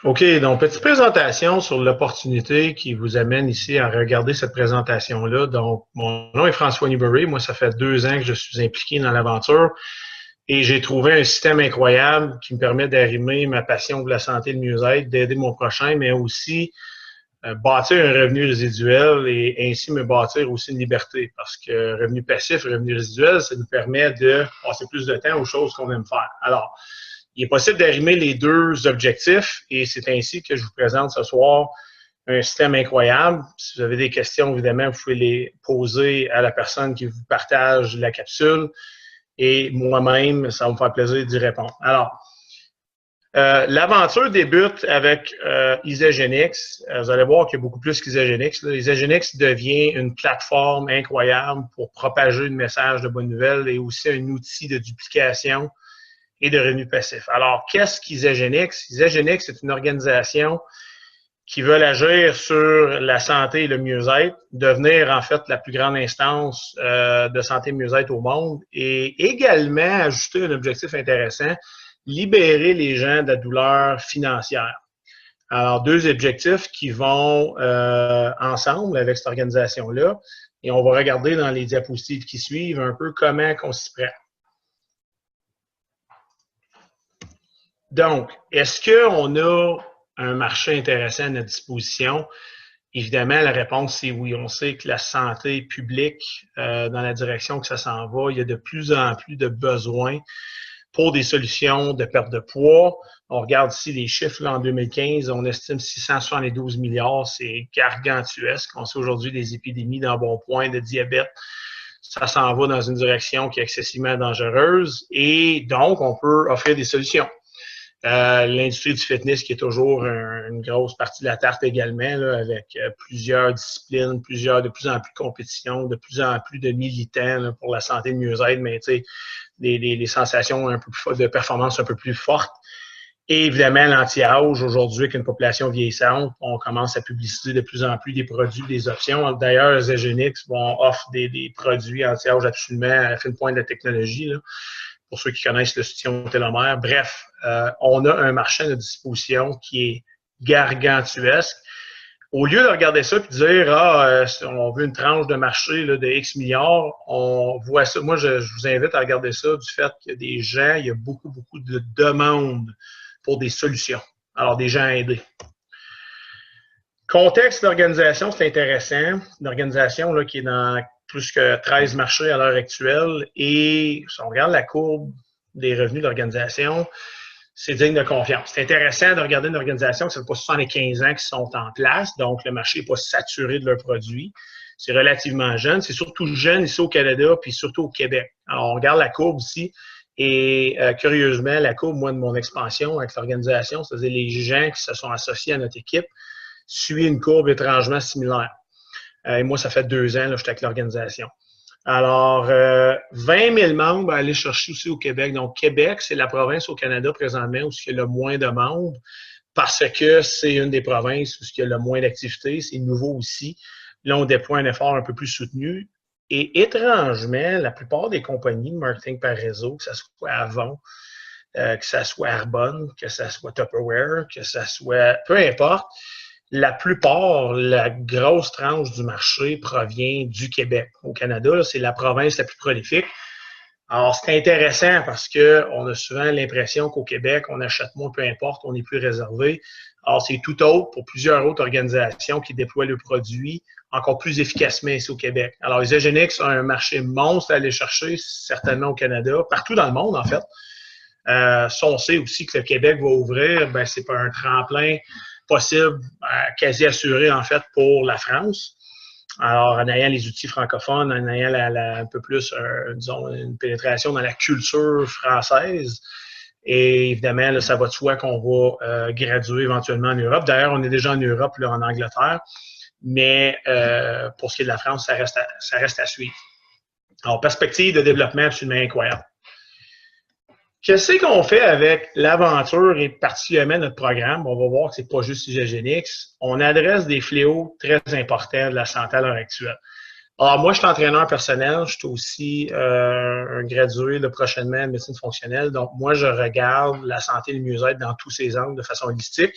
OK, donc petite présentation sur l'opportunité qui vous amène ici à regarder cette présentation-là. Donc, mon nom est François Newbury. Moi, ça fait 2 ans que je suis impliqué dans l'aventure et j'ai trouvé un système incroyable qui me permet d'arrimer ma passion pour la santé et le mieux-être, d'aider mon prochain, mais aussi bâtir un revenu résiduel et ainsi me bâtir aussi une liberté. Parce que revenu passif, revenu résiduel, ça nous permet de passer plus de temps aux choses qu'on aime faire. Alors, il est possible d'arrimer les deux objectifs et c'est ainsi que je vous présente ce soir un système incroyable. Si vous avez des questions, évidemment, vous pouvez les poser à la personne qui vous partage la capsule et moi-même, ça va me faire plaisir d'y répondre. Alors, l'aventure débute avec Isagenix. Vous allez voir qu'il y a beaucoup plus qu'Isagenix. Isagenix devient une plateforme incroyable pour propager le message de bonnes nouvelles et aussi un outil de duplication et de revenus passifs. Alors, qu'est-ce qu'Isagenix? Isagenix est une organisation qui veut agir sur la santé et le mieux-être, devenir en fait la plus grande instance de santé et mieux-être au monde et également ajouter un objectif intéressant, libérer les gens de la douleur financière. Alors, 2 objectifs qui vont ensemble avec cette organisation-là et on va regarder dans les diapositives qui suivent un peu comment on s'y prend. Donc, est-ce qu'on a un marché intéressant à notre disposition? Évidemment, la réponse, c'est oui. On sait que la santé publique, dans la direction que ça s'en va, il y a de plus en plus de besoins pour des solutions de perte de poids. On regarde ici les chiffres là, en 2015, on estime 672 milliards, c'est gargantuesque. On sait aujourd'hui des épidémies d'embonpoint, de diabète. Ça s'en va dans une direction qui est excessivement dangereuse et donc on peut offrir des solutions. L'industrie du fitness qui est toujours une grosse partie de la tarte également, là, avec plusieurs disciplines, de plus en plus de compétitions, de plus en plus de militants là, pour la santé et le mieux-être, mais tu sais, des sensations un peu plus de performance un peu plus fortes. Et évidemment, l'anti-âge, aujourd'hui, avec une population vieillissante, on commence à publiciter de plus en plus des produits, des options. D'ailleurs, Isagenix offre des produits anti-âge absolument à la fine pointe de la technologie, là, pour ceux qui connaissent le soutien au télomère. Bref, on a un marché à notre disposition qui est gargantuesque. Au lieu de regarder ça et de dire on veut une tranche de marché là, de X milliards, on voit ça. Moi, je vous invite à regarder ça du fait qu'il y a des gens, il y a beaucoup de demandes pour des solutions. Alors, des gens à aider. Contexte d'organisation, c'est intéressant. Une organisation là, qui est dans plus que 13 marchés à l'heure actuelle. Et si on regarde la courbe des revenus de l'organisation, c'est digne de confiance. C'est intéressant de regarder une organisation qui ne fait pas 75 ans qui sont en place, donc le marché n'est pas saturé de leurs produits. C'est relativement jeune. C'est surtout jeune ici au Canada, puis surtout au Québec. Alors, on regarde la courbe ici, et curieusement, la courbe, moi, de mon expansion avec l'organisation, c'est-à-dire les gens qui se sont associés à notre équipe, suit une courbe étrangement similaire. Et moi, ça fait 2 ans que je suis avec l'organisation. Alors, 20 000 membres à aller chercher aussi au Québec. Donc, Québec, c'est la province au Canada présentement où il y a le moins de membres parce que c'est une des provinces où il y a le moins d'activité. C'est nouveau aussi. Là, on déploie un effort un peu plus soutenu. Et étrangement, la plupart des compagnies de marketing par réseau, que ce soit Avon, que ce soit Arbonne, que ce soit Tupperware, que ce soit peu importe, la plupart, la grosse tranche du marché provient du Québec. Au Canada, c'est la province la plus prolifique. Alors, c'est intéressant parce qu'on a souvent l'impression qu'au Québec, on achète moins, peu importe, on est plus réservé. Alors, c'est tout autre pour plusieurs autres organisations qui déploient le produit encore plus efficacement ici au Québec. Alors, Isagenix a un marché monstre à aller chercher, certainement au Canada, partout dans le monde, en fait. Si on sait aussi que le Québec va ouvrir, ben, c'est pas un tremplin possible, quasi assuré, en fait, pour la France. Alors, en ayant les outils francophones, en ayant un peu plus, disons, une pénétration dans la culture française. Et évidemment, là, ça va de soi qu'on va graduer éventuellement en Europe. D'ailleurs, on est déjà en Europe, là, en Angleterre. Mais pour ce qui est de la France, ça reste à suivre. Alors, perspective de développement absolument incroyable. Qu'est-ce qu'on fait avec l'aventure et particulièrement notre programme? On va voir que ce n'est pas juste Isagenix. On adresse des fléaux très importants de la santé à l'heure actuelle. Alors, moi, je suis entraîneur personnel. Je suis aussi un gradué de prochainement de médecine fonctionnelle. Donc, moi, je regarde la santé et le mieux-être dans tous ses angles de façon holistique.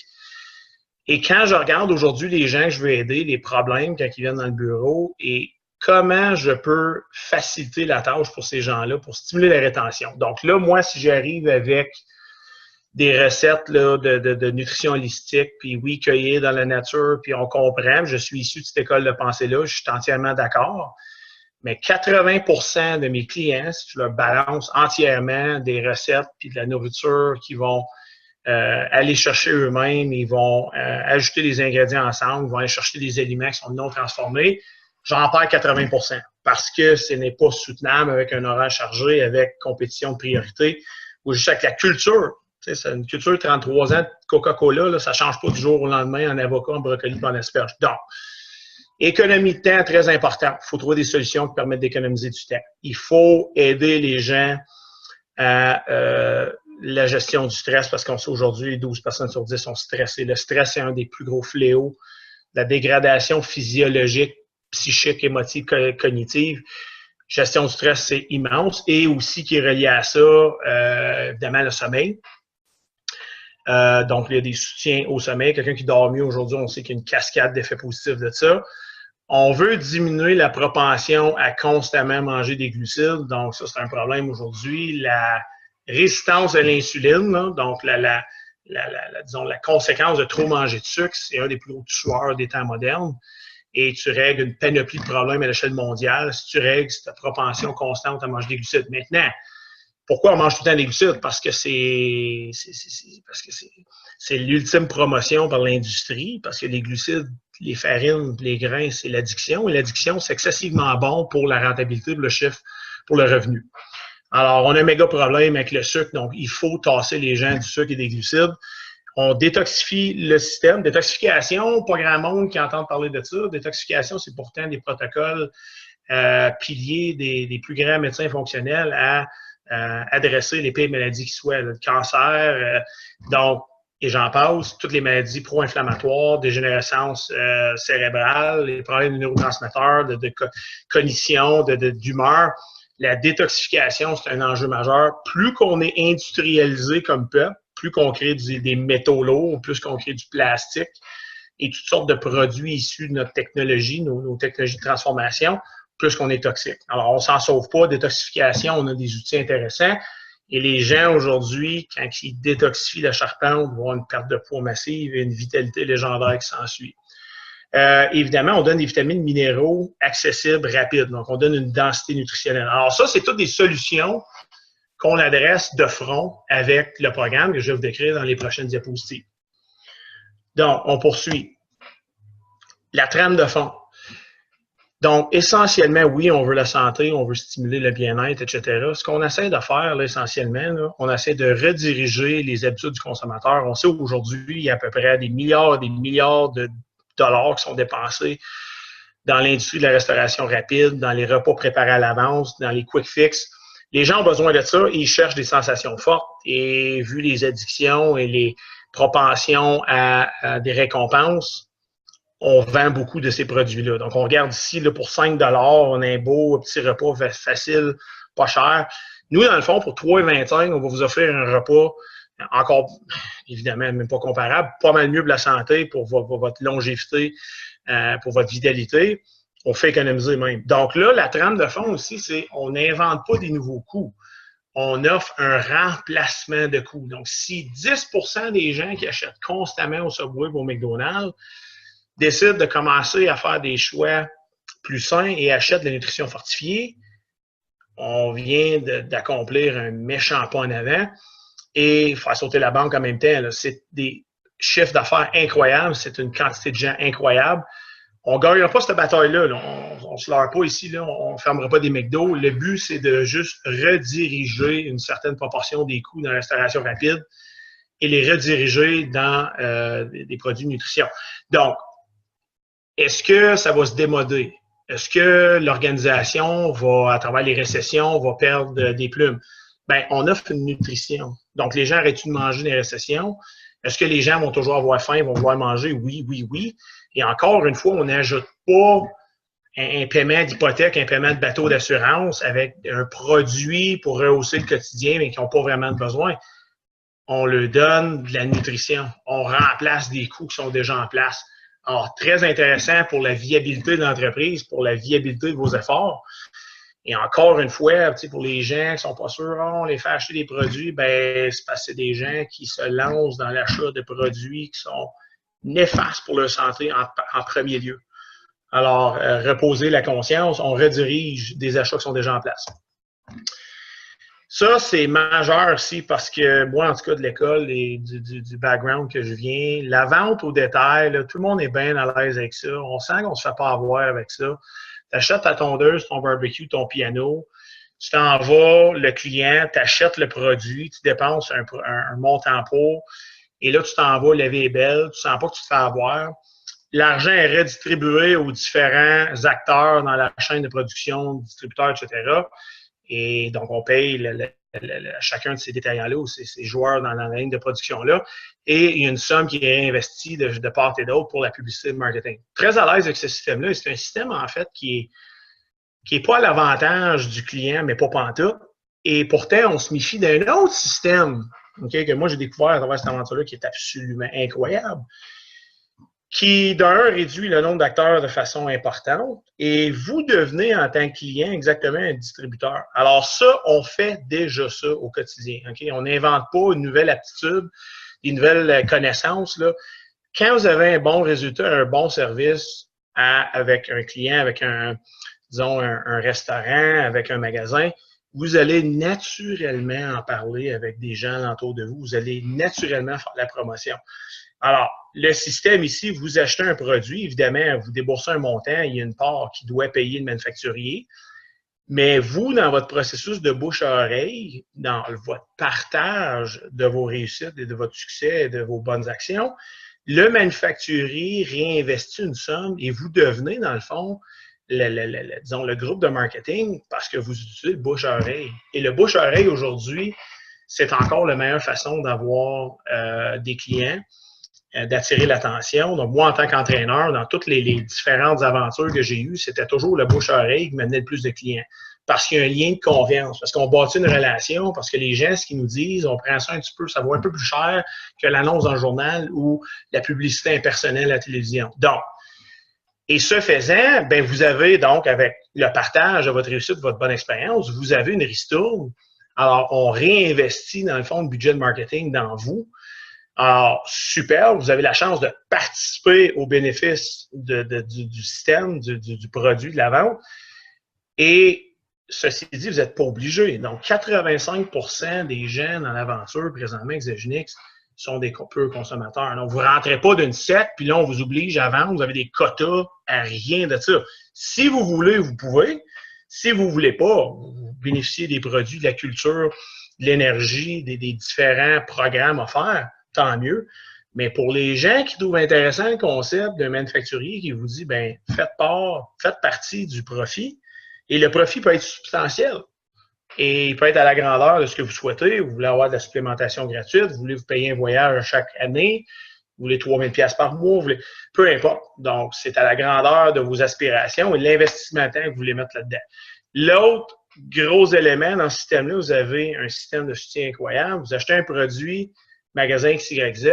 Et quand je regarde aujourd'hui les gens que je veux aider, les problèmes quand ils viennent dans le bureau et comment je peux faciliter la tâche pour ces gens-là, pour stimuler la rétention. Donc là, moi, si j'arrive avec des recettes là, de nutrition holistique, puis oui, cueillir dans la nature, puis on comprend, je suis issu de cette école de pensée-là, je suis entièrement d'accord. Mais 80% de mes clients, si je leur balance entièrement des recettes puis de la nourriture qui vont aller chercher eux-mêmes, ils vont ajouter des ingrédients ensemble, ils vont aller chercher des aliments qui sont non transformés, j'en perds 80% parce que ce n'est pas soutenable avec un horaire chargé, avec compétition de priorité ou juste avec la culture. Tu sais, c'est une culture de 33 ans de Coca-Cola, là, ça ne change pas du jour au lendemain en avocat, en brocoli, en asperge. Donc, économie de temps, très important. Il faut trouver des solutions qui permettent d'économiser du temps. Il faut aider les gens à la gestion du stress parce qu'on sait aujourd'hui, 12 personnes sur 10 sont stressées. Le stress est un des plus gros fléaux. La dégradation physiologique, psychique, émotive, cognitive. Gestion du stress, c'est immense. Et aussi qui est relié à ça, évidemment, le sommeil. Donc, il y a des soutiens au sommeil. Quelqu'un qui dort mieux aujourd'hui, on sait qu'il y a une cascade d'effets positifs de ça. On veut diminuer la propension à constamment manger des glucides. Donc, ça, c'est un problème aujourd'hui. La résistance à l'insuline, là, donc disons, la conséquence de trop manger de sucre, c'est un des plus gros tueurs des temps modernes. Et tu règles une panoplie de problèmes à l'échelle mondiale si tu règles cette propension constante à manger des glucides. Maintenant, pourquoi on mange tout le temps des glucides? Parce que c'est l'ultime promotion par l'industrie, parce que les glucides, les farines, les grains, c'est l'addiction. Et l'addiction, c'est excessivement bon pour la rentabilité, pour le chiffre, pour le revenu. Alors, on a un méga problème avec le sucre, donc il faut tasser les gens du sucre et des glucides. On détoxifie le système. Détoxification, pas grand monde qui entend parler de ça. Détoxification, c'est pourtant des protocoles piliers des plus grands médecins fonctionnels à adresser les pires maladies qui soient, le cancer, donc, et j'en passe, toutes les maladies pro-inflammatoires, dégénérescence cérébrale, les problèmes de neurotransmetteurs, de cognition, d'humeur. La détoxification, c'est un enjeu majeur. Plus qu'on est industrialisé comme peuple, plus qu'on crée des métaux lourds, plus qu'on crée du plastique et toutes sortes de produits issus de notre technologie, nos technologies de transformation, plus qu'on est toxique. Alors, on ne s'en sauve pas. Détoxification, on a des outils intéressants. Et les gens, aujourd'hui, quand ils détoxifient la charpente, vont avoir une perte de poids massive et une vitalité légendaire qui s'ensuit. Évidemment, on donne des vitamines minéraux accessibles, rapides. Donc, on donne une densité nutritionnelle. Alors, ça, c'est toutes des solutions qu'on adresse de front avec le programme que je vais vous décrire dans les prochaines diapositives. Donc, on poursuit. La trame de fond. Donc, essentiellement, oui, on veut la santé, on veut stimuler le bien-être, etc. Ce qu'on essaie de faire, là, essentiellement, là, on essaie de rediriger les habitudes du consommateur. On sait aujourd'hui, il y a à peu près des milliards de dollars qui sont dépensés dans l'industrie de la restauration rapide, dans les repas préparés à l'avance, dans les quick fix. Les gens ont besoin de ça et ils cherchent des sensations fortes. Et vu les addictions et les propensions à des récompenses, on vend beaucoup de ces produits-là. Donc, on regarde ici, là, pour 5 $, on a un beau petit repas facile, pas cher. Nous, dans le fond, pour 3,25 $, on va vous offrir un repas encore, évidemment, même pas comparable, pas mal mieux pour la santé, pour votre longévité, pour votre vitalité. On fait économiser même. Donc là, la trame de fond aussi, c'est on n'invente pas des nouveaux coûts. On offre un remplacement de coûts. Donc, si 10% des gens qui achètent constamment au Subway ou au McDonald's décident de commencer à faire des choix plus sains et achètent de la nutrition fortifiée, on vient d'accomplir un méchant pas en avant et faire sauter la banque en même temps. C'est des chiffres d'affaires incroyables, c'est une quantité de gens incroyable. On ne gagnera pas cette bataille-là. Là. On ne se leurre pas ici. Là. On ne fermera pas des McDo. Le but, c'est de juste rediriger une certaine proportion des coûts dans la restauration rapide et les rediriger dans des produits de nutrition. Donc, est-ce que ça va se démoder? Est-ce que l'organisation va, à travers les récessions, va perdre des plumes? Bien, on offre une nutrition. Donc, les gens arrêtent de manger dans les récessions. Est-ce que les gens vont toujours avoir faim, vont vouloir manger? Oui, oui, oui. Et encore une fois, on n'ajoute pas un paiement d'hypothèque, un paiement de bateau d'assurance avec un produit pour rehausser le quotidien, mais qui n'ont pas vraiment de besoin. on leur donne de la nutrition. On remplace des coûts qui sont déjà en place. Alors, très intéressant pour la viabilité de l'entreprise, pour la viabilité de vos efforts. Et encore une fois, pour les gens qui ne sont pas sûrs, on les fait acheter des produits, ben, c'est parce que c'est des gens qui se lancent dans l'achat de produits qui sont néfastes pour leur santé en premier lieu. Alors, reposer la conscience, on redirige des achats qui sont déjà en place. Ça, c'est majeur aussi parce que moi, en tout cas, de l'école et du background que je viens, la vente au détail, là, tout le monde est bien à l'aise avec ça. On sent qu'on ne se fait pas avoir avec ça. Tu achètes ta tondeuse, ton barbecue, ton piano, tu t'en vas, le client, tu achètes le produit, tu dépenses un montant pour, et là, tu t'en vas, la vie est belle, tu ne sens pas que tu te fais avoir. L'argent est redistribué aux différents acteurs dans la chaîne de production, distributeurs, etc. Et donc, on paye chacun de ces détaillants-là ou ces joueurs dans la ligne de production-là. Et il y a une somme qui est investie de part et d'autre pour la publicité et le marketing. Très à l'aise avec ce système-là. C'est un système, en fait, qui est pas à l'avantage du client, mais pas pantoute. Et pourtant, on se méfie d'un autre système, okay, que moi, j'ai découvert à travers cette aventure-là, qui est absolument incroyable, qui, d'un, réduit le nombre d'acteurs de façon importante, et vous devenez, en tant que client, exactement un distributeur. Alors ça, on fait déjà ça au quotidien. Okay? On n'invente pas une nouvelle aptitude, une nouvelle connaissance. Là. Quand vous avez un bon résultat, un bon service avec un client, avec disons, un restaurant, avec un magasin, vous allez naturellement en parler avec des gens autour de vous. Vous allez naturellement faire la promotion. Alors, le système ici, vous achetez un produit, évidemment, vous déboursez un montant, il y a une part qui doit payer le manufacturier, mais vous, dans votre processus de bouche à oreille, dans votre partage de vos réussites et de votre succès et de vos bonnes actions, le manufacturier réinvestit une somme et vous devenez, dans le fond, disons, le groupe de marketing parce que vous utilisez le bouche à oreille. Et le bouche à oreille, aujourd'hui, c'est encore la meilleure façon d'avoir des clients, d'attirer l'attention. Donc, moi, en tant qu'entraîneur, dans toutes les différentes aventures que j'ai eues, c'était toujours le bouche à oreille qui m'amenait le plus de clients. Parce qu'il y a un lien de confiance, parce qu'on bâtit une relation, parce que les gens, ce qu'ils nous disent, on prend ça un petit peu, ça vaut un peu plus cher que l'annonce dans le journal ou la publicité impersonnelle à la télévision. Donc, et ce faisant, ben vous avez donc, avec le partage de votre réussite, de votre bonne expérience, vous avez une ristourne. Alors, on réinvestit, dans le fond, le budget de marketing dans vous. Alors, super, vous avez la chance de participer aux bénéfices du système, du produit, de la vente. Et ceci dit, vous n'êtes pas obligé. Donc, 85% des gens dans l'aventure présentement Exogenix sont des peu consommateurs. Donc, vous ne rentrez pas d'une secte, puis là, on vous oblige à vendre. Vous avez des quotas à rien de ça. Si vous voulez, vous pouvez. Si vous ne voulez pas, vous bénéficiez des produits, de la culture, de l'énergie, des différents programmes offerts, tant mieux. Mais pour les gens qui trouvent intéressant le concept d'un manufacturier qui vous dit, ben faites partie du profit, et le profit peut être substantiel. Et il peut être à la grandeur de ce que vous souhaitez. Vous voulez avoir de la supplémentation gratuite, vous voulez vous payer un voyage chaque année, vous voulez 3 000 $ par mois, peu importe. Donc, c'est à la grandeur de vos aspirations et l'investissement temps que vous voulez mettre là-dedans. L'autre gros élément dans ce système-là, vous avez un système de soutien incroyable. Vous achetez un produit, magasin XYZ,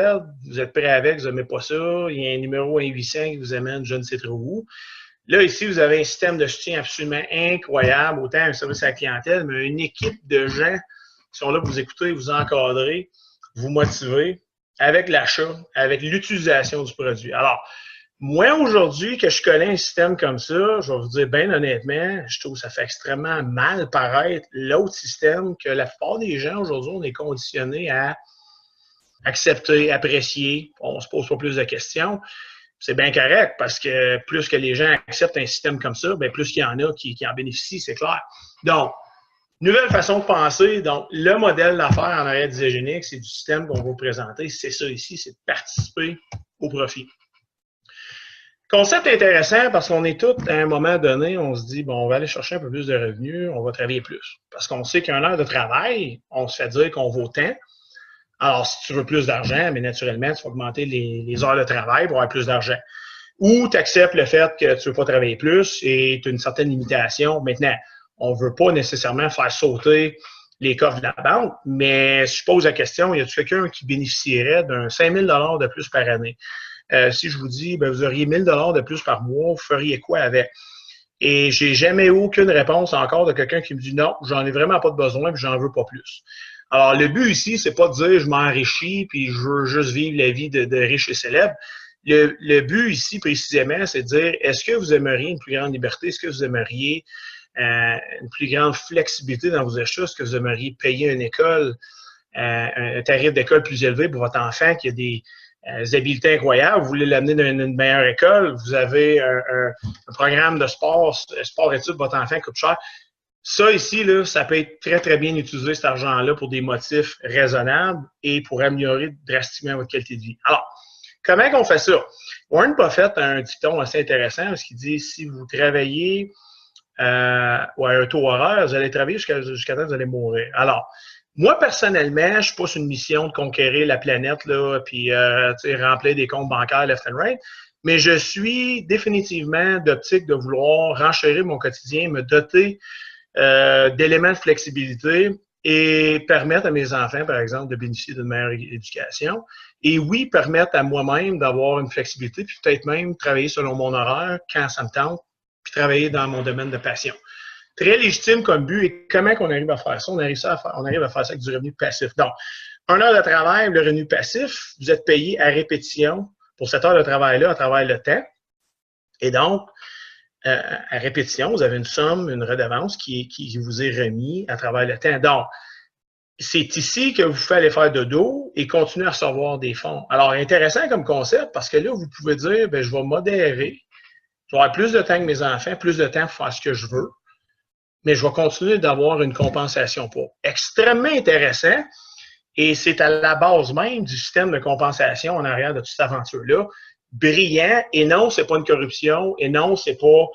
vous êtes prêt avec, vous n'aimez pas ça, il y a un numéro 1-800 qui vous amène je ne sais trop où. Là, ici, vous avez un système de soutien absolument incroyable, autant un service à la clientèle, mais une équipe de gens qui sont là pour vous écouter, vous encadrer, vous motiver avec l'achat, avec l'utilisation du produit. Alors, moi, aujourd'hui, que je connais un système comme ça, je vais vous dire bien honnêtement, je trouve que ça fait extrêmement mal paraître l'autre système que la plupart des gens aujourd'hui, on est conditionnés à accepter, apprécier, on ne se pose pas plus de questions. C'est bien correct parce que plus que les gens acceptent un système comme ça, bien plus qu'il y en a qui en bénéficient, c'est clair. Donc, nouvelle façon de penser. Donc, le modèle d'affaires en arrière d'Exogenix, c'est du système qu'on va vous présenter. C'est ça ici, c'est de participer au profit. Concept intéressant parce qu'on est tous, à un moment donné, on se dit, bon, on va aller chercher un peu plus de revenus, on va travailler plus. Parce qu'on sait qu'une heure de travail, on se fait dire qu'on vaut tant. Alors, si tu veux plus d'argent, mais naturellement, tu vas augmenter les heures de travail pour avoir plus d'argent. Ou tu acceptes le fait que tu ne veux pas travailler plus et tu as une certaine limitation. Maintenant, on ne veut pas nécessairement faire sauter les coffres de la banque, mais si je pose la question, y a-t-il quelqu'un qui bénéficierait d'un 5 000 $ de plus par année? Si je vous dis, ben, vous auriez 1 000 $ de plus par mois, vous feriez quoi avec? Et j'ai jamais eu aucune réponse encore de quelqu'un qui me dit non, j'en ai vraiment pas de besoin puis j'en veux pas plus. Alors, le but ici, c'est pas de dire je m'enrichis puis je veux juste vivre la vie de riches et célèbres. Le but ici, précisément, c'est de dire est-ce que vous aimeriez une plus grande liberté? Est-ce que vous aimeriez une plus grande flexibilité dans vos achats? Est-ce que vous aimeriez payer une école, un tarif d'école plus élevé pour votre enfant qui a des habiletés incroyables? Vous voulez l'amener dans une meilleure école? Vous avez un programme de sport-études, votre enfant coûte cher. Ça, ici, là, ça peut être très, très bien utilisé, cet argent-là, pour des motifs raisonnables et pour améliorer drastiquement votre qualité de vie. Alors, comment on fait ça? Warren Buffett a un dicton assez intéressant parce qu'il dit si vous travaillez à un taux horaire, vous allez travailler jusqu'à temps que vous allez mourir. Alors, moi, personnellement, je ne suis pas sur une mission de conquérir la planète, là, puis remplir des comptes bancaires left and right, mais je suis définitivement d'optique de vouloir renchérir mon quotidien, me doter d'éléments de flexibilité et permettre à mes enfants, par exemple, de bénéficier d'une meilleure éducation. Et oui, permettre à moi-même d'avoir une flexibilité, puis peut-être même travailler selon mon horaire quand ça me tente, puis travailler dans mon domaine de passion. Très légitime comme but. Et comment on arrive à faire ça? On arrive à faire ça avec du revenu passif. Donc, 1 heure de travail, le revenu passif, vous êtes payé à répétition pour cette heure de travail-là à travers le temps. Et donc, à répétition, vous avez une somme, une redevance qui vous est remise à travers le temps. Donc, c'est ici que vous pouvez aller faire dodo et continuer à recevoir des fonds. Alors, intéressant comme concept parce que là, vous pouvez dire, bien, je vais modérer, je vais avoir plus de temps que mes enfants, plus de temps pour faire ce que je veux, mais je vais continuer d'avoir une compensation pour. Extrêmement intéressant et c'est à la base même du système de compensation en arrière de toute cette aventure-là. Brillant, et non, c'est pas une corruption, et non, c'est pas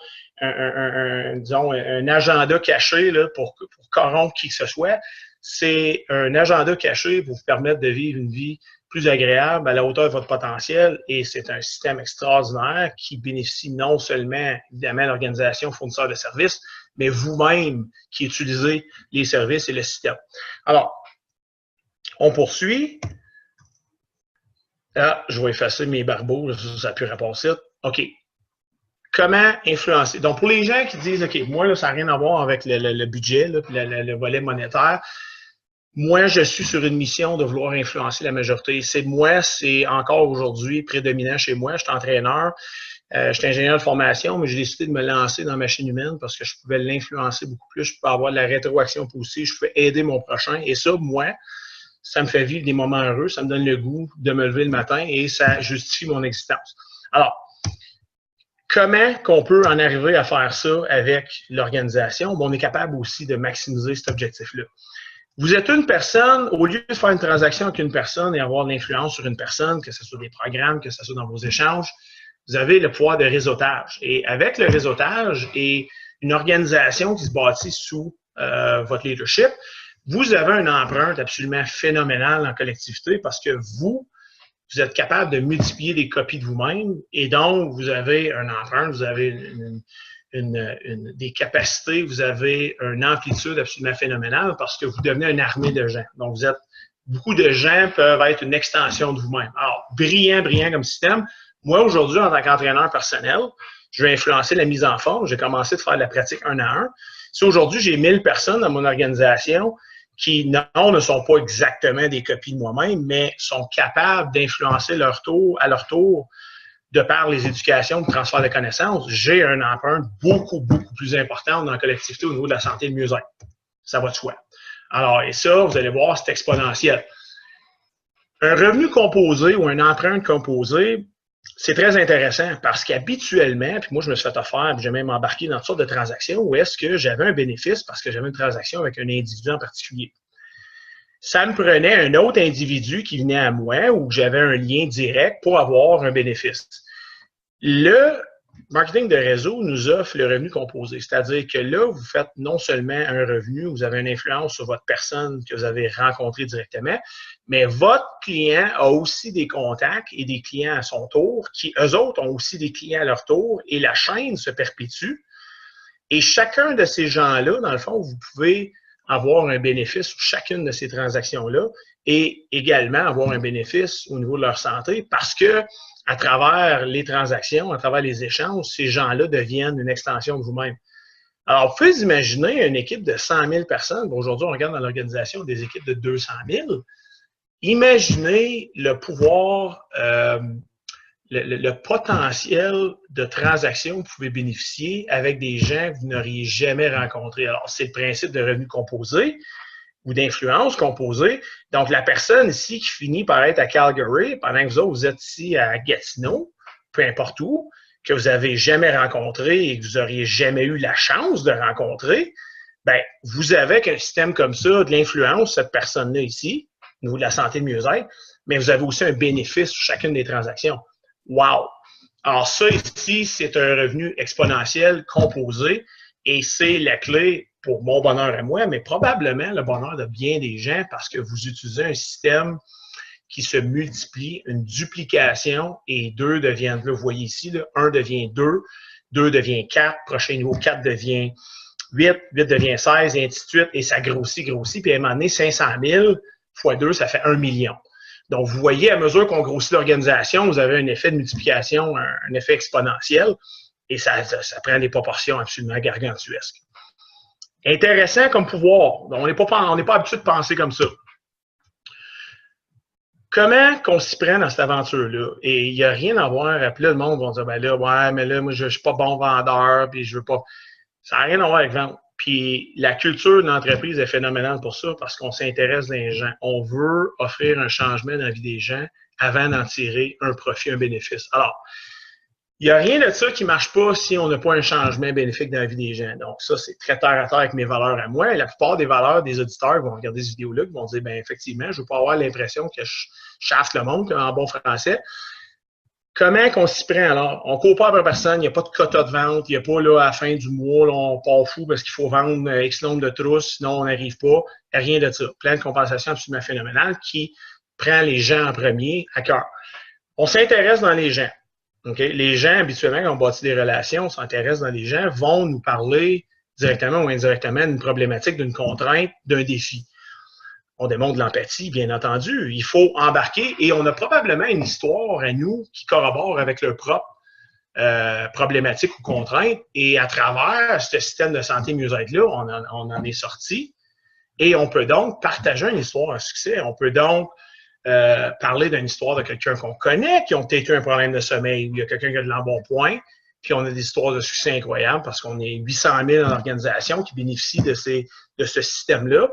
disons, un agenda caché là, pour corrompre qui que ce soit. C'est un agenda caché pour vous permettre de vivre une vie plus agréable à la hauteur de votre potentiel, et c'est un système extraordinaire qui bénéficie non seulement, évidemment, l'organisation fournisseur de services, mais vous-même qui utilisez les services et le système. Alors, on poursuit. Ah, je vais effacer mes barbeaux, ça n'a plus rapport ça. OK. Comment influencer? Donc, pour les gens qui disent, OK, moi, là, ça n'a rien à voir avec le budget, là, puis le volet monétaire, moi, je suis sur une mission de vouloir influencer la majorité. C'est encore aujourd'hui prédominant chez moi. Je suis entraîneur, je suis ingénieur de formation, mais j'ai décidé de me lancer dans la machine humaine parce que je pouvais l'influencer beaucoup plus, je pouvais avoir de la rétroaction positive, je pouvais aider mon prochain. Et ça, moi, ça me fait vivre des moments heureux, ça me donne le goût de me lever le matin et ça justifie mon existence. Alors, comment qu'on peut en arriver à faire ça avec l'organisation? Bon, on est capable aussi de maximiser cet objectif-là. Vous êtes une personne, au lieu de faire une transaction avec une personne et avoir de l'influence sur une personne, que ce soit des programmes, que ce soit dans vos échanges, vous avez le pouvoir de réseautage. Et avec le réseautage et une organisation qui se bâtit sous votre leadership, vous avez une empreinte absolument phénoménale en collectivité parce que vous êtes capable de multiplier des copies de vous-même et donc vous avez une empreinte, vous avez des capacités, vous avez une amplitude absolument phénoménale parce que vous devenez une armée de gens. Donc, beaucoup de gens peuvent être une extension de vous-même. Alors, brillant comme système. Moi, aujourd'hui, en tant qu'entraîneur personnel, je vais influencer la mise en forme. J'ai commencé de faire de la pratique 1 à 1. Si aujourd'hui, j'ai 1000 personnes dans mon organisation qui, non, ne sont pas exactement des copies de moi-même, mais sont capables d'influencer à leur tour, de par les éducations, le transfert de connaissances, j'ai un empreinte beaucoup plus importante dans la collectivité au niveau de la santé et le mieux-être. Ça va de soi. Alors, et ça, vous allez voir, c'est exponentiel. Un revenu composé ou une empreinte composée, c'est très intéressant parce qu'habituellement, puis moi, je me suis fait offrir, puis j'ai même embarqué dans toutes sortes de transactions où est-ce que j'avais un bénéfice parce que j'avais une transaction avec un individu en particulier. Ça me prenait un autre individu qui venait à moi ou que j'avais un lien direct pour avoir un bénéfice. Le marketing de réseau nous offre le revenu composé, c'est-à-dire que là, vous faites non seulement un revenu, vous avez une influence sur votre personne que vous avez rencontrée directement, mais votre client a aussi des contacts et des clients à son tour, qui, eux autres, ont aussi des clients à leur tour, et la chaîne se perpétue. Et chacun de ces gens-là, dans le fond, vous pouvez avoir un bénéfice sur chacune de ces transactions-là et également avoir un bénéfice au niveau de leur santé parce que à travers les transactions, à travers les échanges, ces gens-là deviennent une extension de vous-même. Alors, vous pouvez imaginer une équipe de 100 000 personnes. Aujourd'hui, on regarde dans l'organisation des équipes de 200 000. Imaginez le pouvoir, le potentiel de transactions que vous pouvez bénéficier avec des gens que vous n'auriez jamais rencontrés. Alors, c'est le principe de revenu composé ou d'influence composée. Donc, la personne ici qui finit par être à Calgary, pendant que vous autres, vous êtes ici à Gatineau, peu importe où, que vous n'avez jamais rencontré et que vous n'auriez jamais eu la chance de rencontrer, bien, vous avez un système comme ça, de l'influence, cette personne-là ici, au niveau de la santé de mieux-être, mais vous avez aussi un bénéfice sur chacune des transactions. Wow! Alors ça ici, c'est un revenu exponentiel composé et c'est la clé pour mon bonheur à moi, mais probablement le bonheur de bien des gens parce que vous utilisez un système qui se multiplie, une duplication et 2 deviennent, là, vous voyez ici, là, 1 devient 2, 2 devient 4, prochain niveau 4 devient 8, 8 devient 16 et ainsi de suite et ça grossit, puis à un moment donné, 500 000 fois 2, ça fait 1 million. Donc, vous voyez, à mesure qu'on grossit l'organisation, vous avez un effet de multiplication, un effet exponentiel, et ça prend des proportions absolument gargantuesques. Intéressant comme pouvoir. Donc, on n'est pas habitué de penser comme ça. Comment qu'on s'y prend dans cette aventure-là? Et il n'y a rien à voir. Puis là, le monde va dire, ben là, ouais, mais là, moi, je ne suis pas bon vendeur, puis je veux pas. Ça n'a rien à voir avec vendre. Puis la culture de l'entreprise est phénoménale pour ça parce qu'on s'intéresse aux gens. On veut offrir un changement dans la vie des gens avant d'en tirer un profit, un bénéfice. Alors, il n'y a rien de ça qui ne marche pas si on n'a pas un changement bénéfique dans la vie des gens. Donc, ça, c'est très terre à terre avec mes valeurs à moi. Et la plupart des valeurs des auditeurs vont regarder ces vidéos-là, vont dire, bien, effectivement, je ne veux pas avoir l'impression que je chasse le monde, en bon français. Comment qu'on s'y prend alors? On ne court pas après personne, il n'y a pas de quota de vente, il n'y a pas là, à la fin du mois, là, on part fou parce qu'il faut vendre X nombre de trousses, sinon on n'arrive pas. Il n'y a rien de ça. Plein de compensation absolument phénoménale qui prend les gens en premier à cœur. On s'intéresse dans les gens. Okay? Les gens, habituellement, quand on bâtit des relations, on s'intéresse dans les gens, vont nous parler directement ou indirectement d'une problématique, d'une contrainte, d'un défi. On démontre de l'empathie, bien entendu. Il faut embarquer et on a probablement une histoire à nous qui corrobore avec leur propre problématique ou contrainte. Et à travers ce système de santé mieux-être-là, on en est sorti. Et on peut donc partager une histoire à succès. On peut donc parler d'une histoire de quelqu'un qu'on connaît, qui ont peut-être eu un problème de sommeil, ou il y a quelqu'un qui a de l'embonpoint, puis on a des histoires de succès incroyables parce qu'on est 800 000 dans l'organisation qui bénéficient de ce système-là.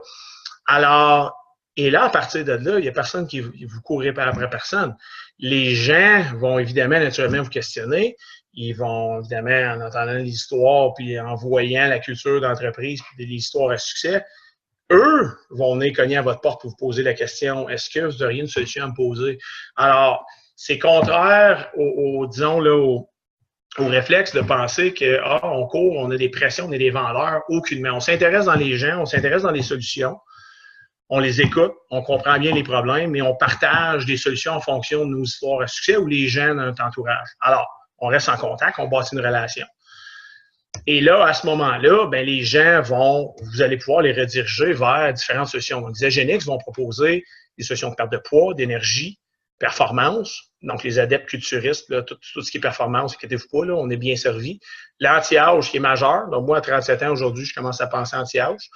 Alors, et là, à partir de là, il n'y a personne qui vous courez après personne. Les gens vont évidemment, naturellement, vous questionner. Ils vont, évidemment, en entendant l'histoire, puis en voyant la culture d'entreprise, puis des histoires à succès, eux vont venir cogner à votre porte pour vous poser la question, est-ce que vous auriez une solution à me poser? Alors, c'est contraire disons, là, au réflexe de penser que, on court, on a des pressions, on est des vendeurs, aucunement. On s'intéresse dans les gens, on s'intéresse dans les solutions. On les écoute, on comprend bien les problèmes, mais on partage des solutions en fonction de nos histoires à succès ou les gens dans notre entourage. Alors, on reste en contact, on bâtit une relation. Et là, à ce moment-là, ben, les gens vous allez pouvoir les rediriger vers différentes solutions. Donc, les Agenix vont proposer des solutions de perte de poids, d'énergie, performance. Donc, les adeptes culturistes, là, tout ce qui est performance, inquiétez-vous pas, là, on est bien servi. L'anti-âge qui est majeur. Donc, moi, à 37 ans aujourd'hui, je commence à penser anti-âge.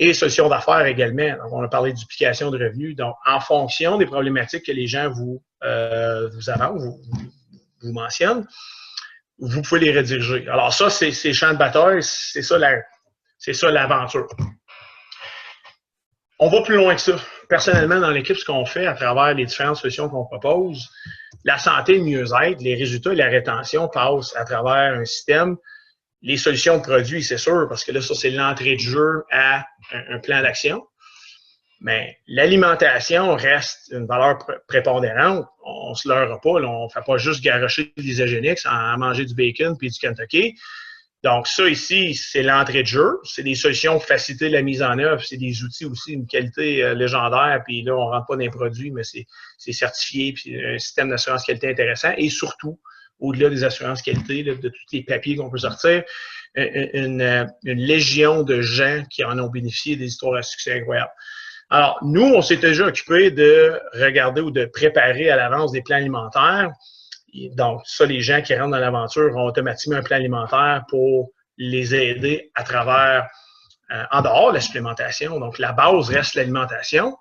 Et solutions d'affaires également. Donc, on a parlé de duplication de revenus. Donc, en fonction des problématiques que les gens vous avancent, vous mentionnent, vous pouvez les rediriger. Alors, ça, c'est champs de bataille, c'est ça l'aventure. On va plus loin que ça. Personnellement, dans l'équipe, ce qu'on fait à travers les différentes solutions qu'on propose, la santé, le mieux-être, les résultats et la rétention passent à travers un système. Les solutions de produits, c'est sûr, parce que là, ça, c'est l'entrée de jeu à un plan d'action. Mais l'alimentation reste une valeur prépondérante. On ne se leurra pas. Là, on ne fait pas juste garrocher des Agenix à manger du bacon puis du Kentucky. Donc, ça ici, c'est l'entrée de jeu. C'est des solutions pour faciliter la mise en œuvre. C'est des outils aussi, une qualité légendaire. Puis là, on ne rentre pas dans les produits, mais c'est certifié. Puis un système d'assurance qualité intéressant. Et surtout, au-delà des assurances qualité, là, de tous les papiers qu'on peut sortir, une légion de gens qui en ont bénéficié, des histoires à succès incroyables. Alors, nous, on s'est déjà occupé de regarder ou de préparer à l'avance des plans alimentaires. Donc, ça, les gens qui rentrent dans l'aventure ont automatiquement un plan alimentaire pour les aider à travers, en dehors de la supplémentation. Donc, la base reste l'alimentation.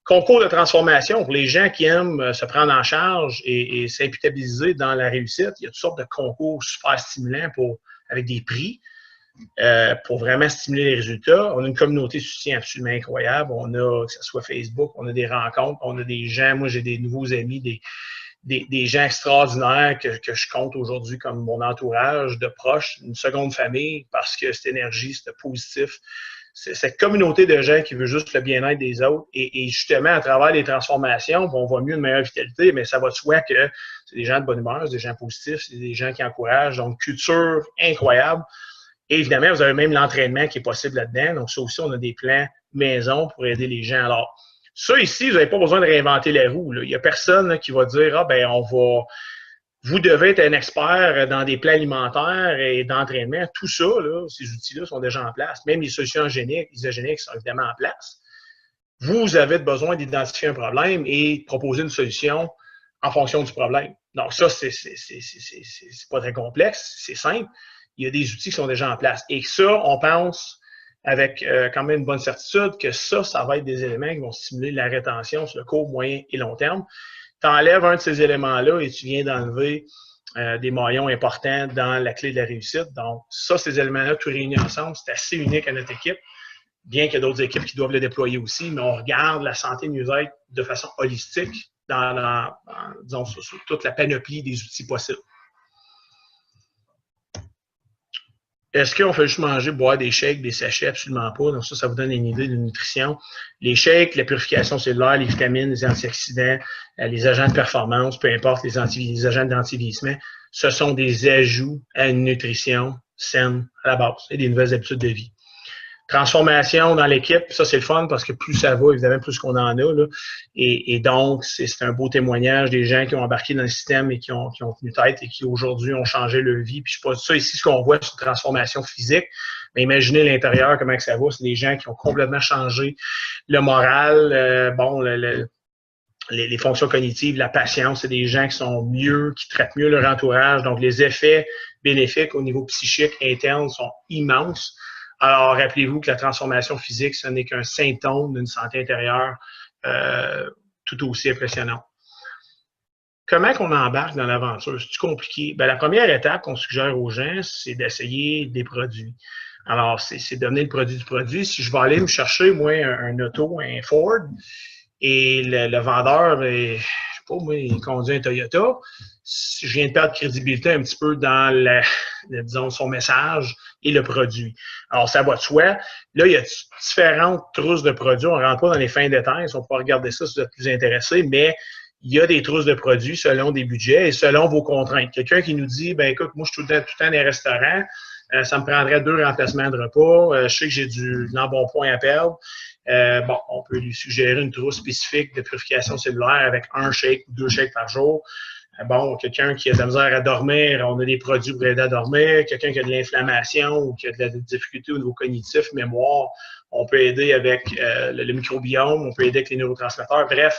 Concours de transformation pour les gens qui aiment se prendre en charge et s'imputabiliser dans la réussite. Il y a toutes sortes de concours super stimulants avec des prix pour vraiment stimuler les résultats. On a une communauté de soutien absolument incroyable. On a, que ce soit Facebook, on a des rencontres, on a des gens, moi j'ai des nouveaux amis, des gens extraordinaires que je compte aujourd'hui comme mon entourage de proches, une seconde famille, parce que cette énergie, c'est positif. C'est cette communauté de gens qui veut juste le bien-être des autres. Et justement, à travers les transformations, on voit mieux une meilleure vitalité, mais ça va de soi que c'est des gens de bonne humeur, c'est des gens positifs, c'est des gens qui encouragent. Donc, culture incroyable. Et évidemment, vous avez même l'entraînement qui est possible là-dedans. Donc, ça aussi, on a des plans maison pour aider les gens. Alors, ça ici, vous n'avez pas besoin de réinventer la roue, là. Il n'y a personne là, qui va dire « Ah, ben on va… » Vous devez être un expert dans des plans alimentaires et d'entraînement. Tout ça, là, ces outils-là sont déjà en place. Même les solutions isogéniques sont évidemment en place. Vous avez besoin d'identifier un problème et de proposer une solution en fonction du problème. Donc, ça, c'est pas très complexe, c'est simple. Il y a des outils qui sont déjà en place. Et ça, on pense avec quand même une bonne certitude que ça va être des éléments qui vont stimuler la rétention sur le court, moyen et long terme. Tu enlèves un de ces éléments-là et tu viens d'enlever des maillons importants dans la clé de la réussite. Donc, ça, ces éléments-là, tout réunis ensemble, c'est assez unique à notre équipe, bien qu'il y a d'autres équipes qui doivent le déployer aussi, mais on regarde la santé mieux-être de façon holistique disons, sur toute la panoplie des outils possibles. Est-ce qu'on fait juste manger, boire des shakes, des sachets? Absolument pas. Donc ça vous donne une idée de nutrition. Les shakes, la purification cellulaire, les vitamines, les antioxydants, les agents de performance, peu importe, les agents d'antivieillissement, ce sont des ajouts à une nutrition saine à la base et des nouvelles habitudes de vie. Transformation dans l'équipe, ça c'est le fun parce que plus ça va, évidemment, plus qu'on en a. Là. Et donc, c'est un beau témoignage des gens qui ont embarqué dans le système et qui ont tenu tête et qui aujourd'hui ont changé leur vie. Puis je sais pas, ça ici, ce qu'on voit, c'est une transformation physique. Mais imaginez l'intérieur, comment que ça va. C'est des gens qui ont complètement changé le moral, les fonctions cognitives, la patience. C'est des gens qui sont mieux, qui traitent mieux leur entourage. Donc, les effets bénéfiques au niveau psychique interne sont immenses. Alors, rappelez-vous que la transformation physique, ce n'est qu'un symptôme d'une santé intérieure tout aussi impressionnante. Comment qu'on embarque dans l'aventure? C'est-tu compliqué? Bien, la première étape qu'on suggère aux gens, c'est d'essayer des produits. Alors, c'est donner le produit du produit. Si je vais aller me chercher, moi, un auto, un Ford, et le vendeur, je sais pas, moi, il conduit un Toyota, je viens de perdre crédibilité un petit peu dans disons, son message et le produit. Alors, ça va de soi. Là, il y a différentes trousses de produits. On ne rentre pas dans les fins détails. On peut regarder ça si vous êtes plus intéressé, mais il y a des trousses de produits selon des budgets et selon vos contraintes. Quelqu'un qui nous dit, ben écoute, moi, je suis tout le temps dans les restaurants, ça me prendrait 2 remplacements de repas, je sais que j'ai de l'embonpoint à perdre. Bon, on peut lui suggérer une trousse spécifique de purification cellulaire avec 1 shake ou 2 shakes par jour. Bon, quelqu'un qui a de la misère à dormir, on a des produits pour aider à dormir. Quelqu'un qui a de l'inflammation ou qui a de la difficulté au niveau cognitif, mémoire, on peut aider avec le microbiome, on peut aider avec les neurotransmetteurs. Bref,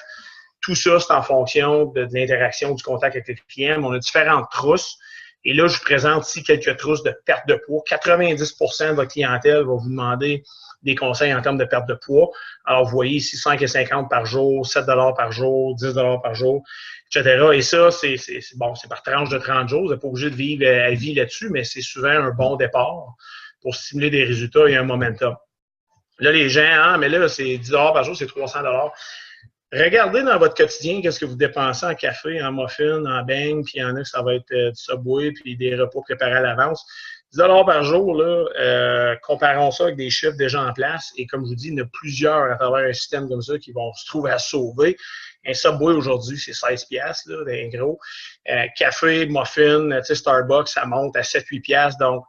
tout ça, c'est en fonction de l'interaction, du contact avec le client. On a différentes trousses. Et là, je vous présente ici quelques trousses de perte de poids. 90% de votre clientèle va vous demander des conseils en termes de perte de poids. Alors, vous voyez ici 5,50 par jour, 7 par jour, 10 par jour, etc. Et ça, c'est bon, c'est par tranche de 30 jours. Vous n'êtes pas obligé de vivre à vie là-dessus, mais c'est souvent un bon départ pour stimuler des résultats et un momentum. Là, les gens, mais là, c'est 10 par jour, c'est 300 . Regardez dans votre quotidien qu'est-ce que vous dépensez en café, en muffin, en beigne, puis il y en a que ça va être du Subway, puis des repas préparés à l'avance. 10 $ par jour, là, comparons ça avec des chiffres déjà en place. Et comme je vous dis, il y en a plusieurs à travers un système comme ça qui vont se trouver à sauver. Un Subway aujourd'hui, c'est 16 $, là, d'un gros. Café, muffin, Starbucks, ça monte à 7-8 $. Donc,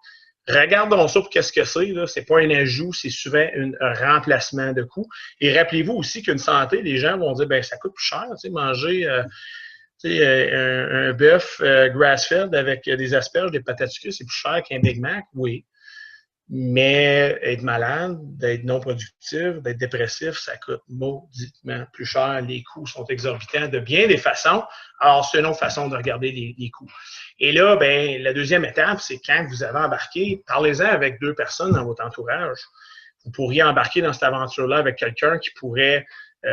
regardons ça pour qu'est-ce que c'est. Ce n'est pas un ajout, c'est souvent un remplacement de coût. Et rappelez-vous aussi qu'une santé, les gens vont dire, ben ça coûte plus cher, manger Tu sais, un bœuf grass-fed avec des asperges, des patates sucrées, c'est plus cher qu'un Big Mac, oui. Mais être malade, d'être non productif, d'être dépressif, ça coûte mauditement plus cher. Les coûts sont exorbitants de bien des façons. Alors, c'est une autre façon de regarder les coûts. Et là, ben, la deuxième étape, c'est quand vous avez embarqué, parlez-en avec 2 personnes dans votre entourage. Vous pourriez embarquer dans cette aventure-là avec quelqu'un qui pourrait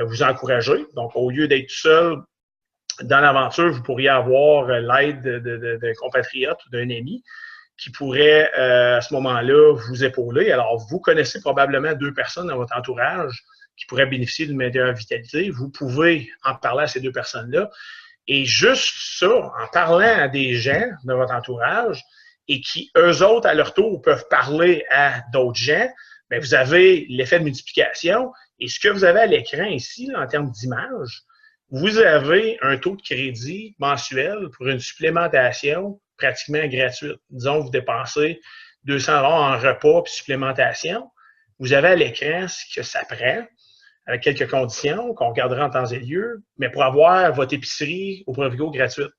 vous encourager. Donc, au lieu d'être seul dans l'aventure, vous pourriez avoir l'aide de compatriotes ou d'un ami qui pourrait, à ce moment-là, vous épauler. Alors, vous connaissez probablement 2 personnes dans votre entourage qui pourraient bénéficier d'une meilleure vitalité. Vous pouvez en parler à ces 2 personnes-là. Et juste ça, en parlant à des gens de votre entourage et qui, eux autres, à leur tour, peuvent parler à d'autres gens, bien, vous avez l'effet de multiplication. Et ce que vous avez à l'écran ici, là, en termes d'image, vous avez un taux de crédit mensuel pour une supplémentation pratiquement gratuite. Disons, vous dépensez 200 $ en repas et supplémentation. Vous avez à l'écran ce que ça prend, avec quelques conditions qu'on regardera en temps et lieu, mais pour avoir votre épicerie au Provigo gratuite.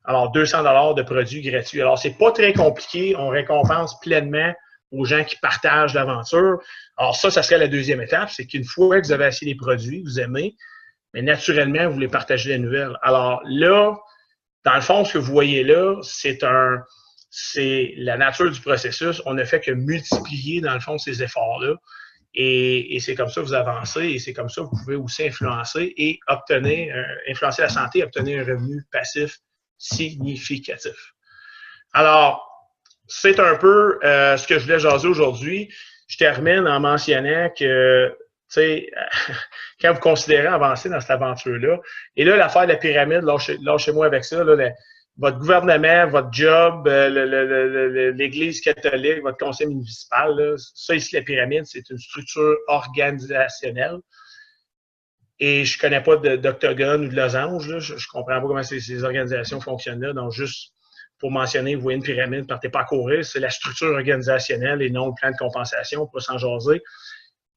Alors, 200 $ de produits gratuits. Alors, c'est pas très compliqué. On récompense pleinement aux gens qui partagent l'aventure. Alors, ça serait la deuxième étape. C'est qu'une fois que vous avez acheté les produits, vous aimez, mais naturellement, vous les partagez les nouvelles. Alors là, dans le fond, ce que vous voyez là, c'est la nature du processus. On ne fait que multiplier, dans le fond, ces efforts-là. Et c'est comme ça que vous avancez et c'est comme ça que vous pouvez aussi influencer et influencer la santé et obtenir un revenu passif significatif. Alors, c'est un peu ce que je voulais jaser aujourd'hui. Je termine en mentionnant que, tu sais, quand vous considérez avancer dans cette aventure-là, et là, l'affaire de la pyramide, lâchez-moi avec ça, là, votre gouvernement, votre job, l'Église catholique, votre conseil municipal, là, ça ici, la pyramide, c'est une structure organisationnelle. Et je ne connais pas d'octogone ou de losange, là, je ne comprends pas comment ces organisations fonctionnent là, donc juste pour mentionner, vous voyez une pyramide, partez pas à courir, c'est la structure organisationnelle et non le plan de compensation, on peut s'en jaser.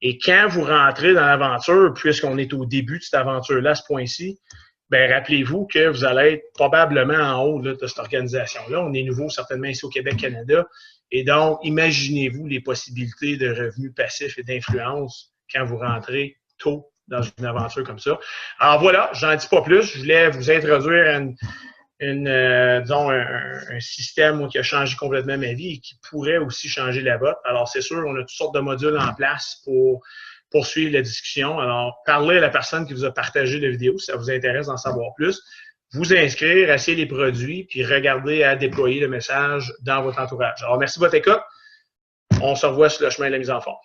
Et quand vous rentrez dans l'aventure, puisqu'on est au début de cette aventure-là, à ce point-ci, ben rappelez-vous que vous allez être probablement en haut là, de cette organisation-là. On est nouveau certainement ici au Québec, Canada. Et donc, imaginez-vous les possibilités de revenus passifs et d'influence quand vous rentrez tôt dans une aventure comme ça. Alors voilà, j'en dis pas plus. Je voulais vous introduire disons, un système qui a changé complètement ma vie et qui pourrait aussi changer la vôtre. Alors, c'est sûr, on a toutes sortes de modules en place pour poursuivre la discussion. Alors, parlez à la personne qui vous a partagé la vidéo si ça vous intéresse d'en savoir plus. Vous inscrire, essayer les produits, puis regardez à déployer le message dans votre entourage. Alors, merci de votre écoute. On se revoit sur le chemin de la mise en forme.